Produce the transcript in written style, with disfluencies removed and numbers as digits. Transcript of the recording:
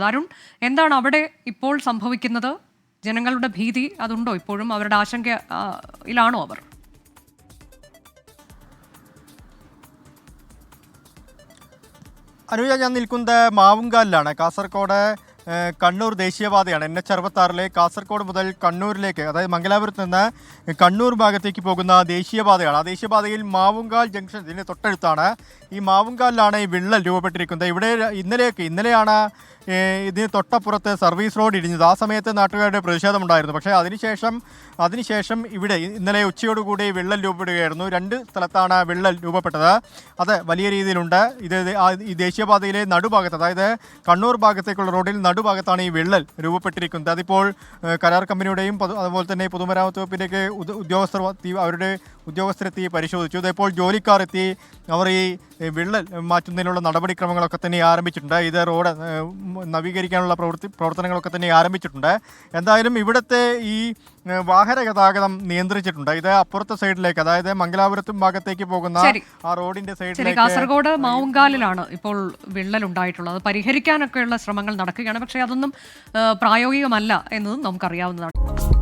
അരുൺ, എന്താണ് അവിടെ ഇപ്പോൾ സംഭവിക്കുന്നത്? ജനങ്ങളുടെ ഭീതി അതുണ്ടോ ഇപ്പോഴും? അവരുടെ ആശങ്കയിലാണോ അവർ? അനുജ, ഞാൻ നിൽക്കുന്നത് മാവുങ്കാലിലാണ്. കാസർഗോഡ് കണ്ണൂർ ദേശീയപാതയാണ്. NH-66 കാസർഗോഡ് മുതൽ കണ്ണൂരിലേക്ക്, അതായത് മംഗലാപുരത്ത് നിന്ന് കണ്ണൂർ ഭാഗത്തേക്ക് പോകുന്ന ദേശീയപാതയാണ്. ആ ദേശീയപാതയിൽ മാവുങ്കാൽ ജംഗ്ഷൻ ഇതിന് തൊട്ടടുത്താണ്. ഈ മാവുങ്കാലിലാണ് ഈ വിള്ളൽ രൂപപ്പെട്ടിരിക്കുന്നത്. ഇവിടെ ഇന്നലെയാണ് ഇതിന് തൊട്ടപ്പുറത്ത് സർവീസ് റോഡ് ഇടിഞ്ഞത്. ആ സമയത്ത് നാട്ടുകാരുടെ പ്രതിഷേധമുണ്ടായിരുന്നു. പക്ഷേ അതിനുശേഷം ഇവിടെ ഇന്നലെ ഉച്ചയോടുകൂടി വിള്ളൽ രൂപപ്പെടുകയായിരുന്നു. 2 സ്ഥലത്താണ് വിള്ളൽ രൂപപ്പെട്ടത്. അത് വലിയ രീതിയിലുണ്ട്. ഈ ദേശീയപാതയിലെ നടുഭാഗത്ത്, അതായത് കണ്ണൂർ ഭാഗത്തേക്കുള്ള റോഡിൽ നടുഭാഗത്താണ് ഈ വിള്ളൽ രൂപപ്പെട്ടിരിക്കുന്നത്. അതിപ്പോൾ കരാർ കമ്പനിയുടെയും അതുപോലെ തന്നെ പൊതുമരാമത്ത് വകുപ്പിൻ്റെയൊക്കെ ഉദ്യോഗസ്ഥരെത്തി പരിശോധിച്ചു. ഇതിപ്പോൾ ജോലിക്കാർ എത്തി അവർ ഈ വിള്ളൽ മാറ്റുന്നതിനുള്ള നടപടിക്രമങ്ങളൊക്കെ തന്നെ ആരംഭിച്ചിട്ടുണ്ട്. ഇത് റോഡ് നവീകരിക്കാനുള്ള പ്രവർത്തനങ്ങളൊക്കെ തന്നെ ആരംഭിച്ചിട്ടുണ്ട്. എന്തായാലും ഇവിടുത്തെ ഈ വാഹന ഗതാഗതം നിയന്ത്രിച്ചിട്ടുണ്ട്. ഇത് അപ്പുറത്തെ സൈഡിലേക്ക്, അതായത് മംഗലാപുരത്തും ഭാഗത്തേക്ക് പോകുന്ന ആ റോഡിന്റെ സൈഡിലേക്ക്. കാസർഗോഡ് മാവുങ്കാലിലാണ് ഇപ്പോൾ വിള്ളൽ ഉണ്ടായിട്ടുള്ളത്. പരിഹരിക്കാനൊക്കെയുള്ള ശ്രമങ്ങൾ നടക്കുകയാണ്. പക്ഷേ അതൊന്നും പ്രായോഗികമല്ല എന്നതും നമുക്കറിയാവുന്നതാണ്.